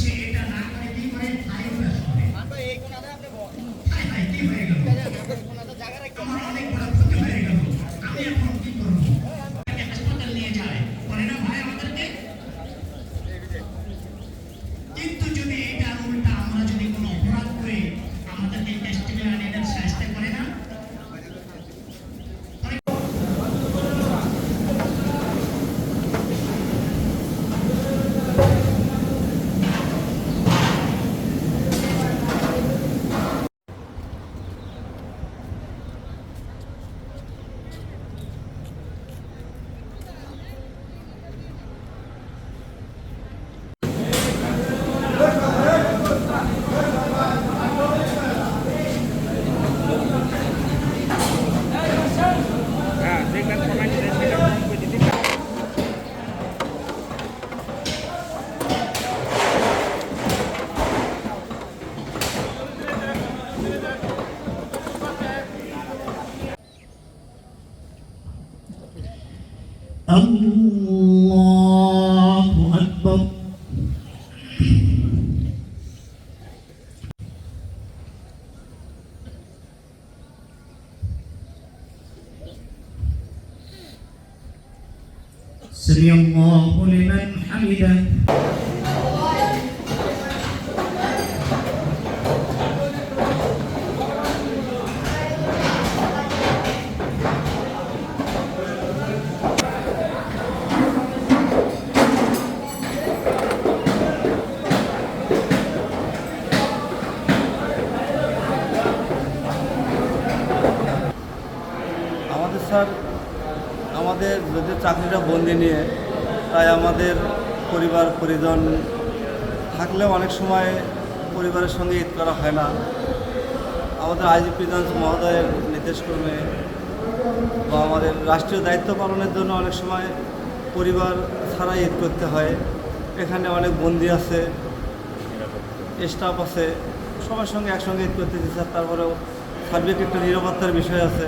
সে এটা না করে কি করে থাই উল্লাস করে থাই থাই কি হয়ে গেল আমার অনেক বড় ক্ষতি হয়ে গেল আমি এখন কি করবো হাসপাতাল নিয়ে যায় বলে না ভাই আমাদেরকে কিন্তু যদি এটা উল্টা আমরা যদি কোনো অপরাধ করি আমাদেরকে টেস্টিংয়ে আনে এদের শাস্তি করে না الله أكبر سمع الله لمن حمده স্যার আমাদের যদি চাকরিটা বন্দি নিয়ে তাই আমাদের পরিবার পরিজন থাকলেও অনেক সময় পরিবারের সঙ্গে ঈদ করা হয় না। আমাদের আইজিপি মহোদয়ের নির্দেশক্রমে বা আমাদের রাষ্ট্রীয় দায়িত্ব পালনের জন্য অনেক সময় পরিবার ছাড়া ঈদ করতে হয়। এখানে অনেক বন্দি আছে, স্টাফ আছে, সবার সঙ্গে একসঙ্গে ঈদ করতেছি স্যার। তারপরেও সার্বিক একটা নিরাপত্তার বিষয় আছে,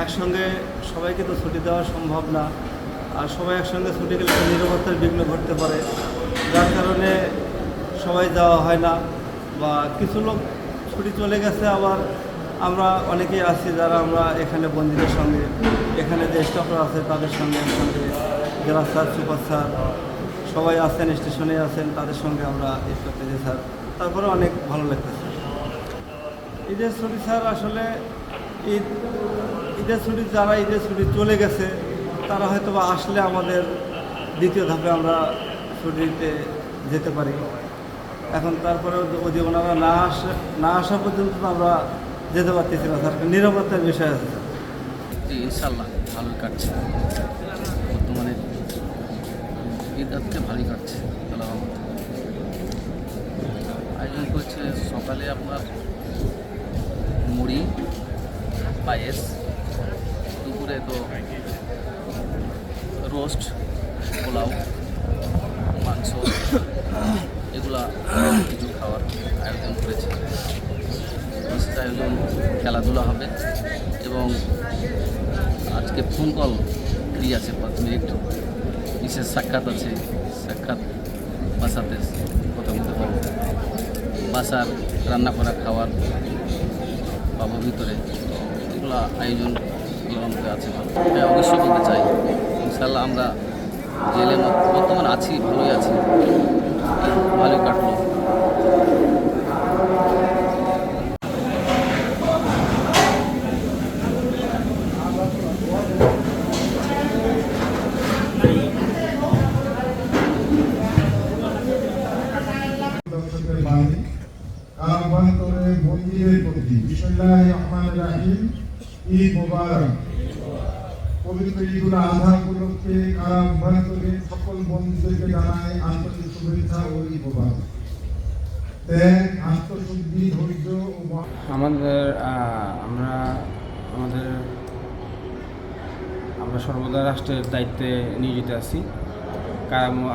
একসঙ্গে সবাইকে তো ছুটি দেওয়া সম্ভব না, আর সবাই একসঙ্গে ছুটি গেলে নিরাপত্তার বিঘ্ন ঘটতে পারে, যার কারণে সবাই যাওয়া হয় না বা কিছু লোক ছুটি চলে গেছে। আবার আমরা অনেকেই আছি যারা আমরা এখানে বন্দীদের সঙ্গে, এখানে যে স্টাফরা আছে তাদের সঙ্গে একসঙ্গে, জেলা স্যার, সুপার স্যার সবাই আছেন, স্টেশনে আছেন, তাদের সঙ্গে আমরা ঈদ করতেছি স্যার। তারপরে অনেক ভালো লাগতেছে। ঈদের ছুটি স্যার আসলে ঈদের ছুটি যারা ঈদের ছুটি চলে গেছে তারা হয়তো বা আসলে আমাদের দ্বিতীয় ধাপে আমরা ছুটিতে যেতে পারি। এখন তারপরে যদি ওনারা না আসা পর্যন্ত আমরা যেতে পারতেছি না স্যার, নিরাপত্তার বিষয় আছে। ইনশাল্লাহ ভালোই কাটছে, বর্তমানে ঈদ আজকে ভালোই কাটছে। আয়োজন করছে সকালে আপনার মুড়ি, পায়েস, দুপুরে তো রোস্ট, পোলাও, মাংস, এগুলা কিছু খাওয়ার আয়োজন করেছে। বিশেষ আয়োজন খেলাধুলা হবে এবং আজকে ফোন কল ফ্রি আছে 5 মিনিট, বিশেষ সাক্ষাৎ আছে, সাক্ষাৎ বাসাতে কথা বলতে পারবো, বাসার রান্না করা খাওয়ার পাবো ভিতরে, এগুলো আয়োজন আমাদের আছে। হ্যাঁ, অবশ্যই বলতে চাই ইনশাল্লাহ আমরা জেলে বর্তমানে আছি, ভালোই আছি, ভালোই কাটলো। বন্দীদের প্রতি বিসমিল্লাহির রহমানির রহিম, ঈদ মোবারক। পবিত্র ঈদুল আযহা উপলক্ষে কারাভ্যন্তরে সকল বন্দীদেরকে জানাই আন্তরিক শুভেচ্ছা ও ঈদ মোবারক। ত্যাগ, আত্মশুদ্ধি, ধৈর্য ও আমরা সর্বদা রাষ্ট্রের দায়িত্বে নিয়োজিত আছি।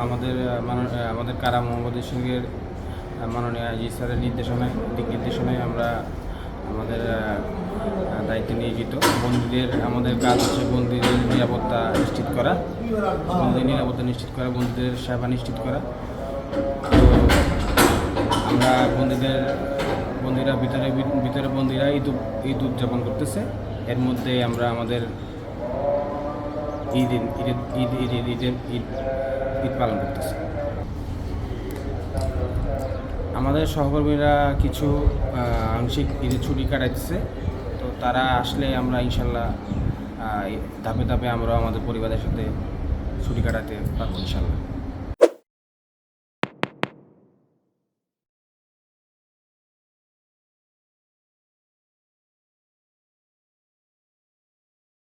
আমাদের কারা মোহাম্মদ সিংহের মাননীয় আইজি স্যারের দিক নির্দেশনায় আমরা আমাদের দায়িত্বে নিয়োজিত। আমাদের কাজ হচ্ছে বন্দীদের নিরাপত্তা নিশ্চিত করা, বন্দীদের সেবা নিশ্চিত করা। তো আমরা বন্দীরা ভিতরে বন্দীরা ঈদ উদযাপন করতেছে। এর মধ্যে আমরা আমাদের ঈদ পালন করতেছি। আমাদের সহকর্মীরা কিছু আংশিক ঈদের ছুটি কাটাইতেছে, তো তারা আসলে আমরা ইনশাল্লাহ ধাপে ধাপে আমরা আমাদের পরিবারের সাথে ছুটি কাটাতে পারবো ইনশাল্লাহ।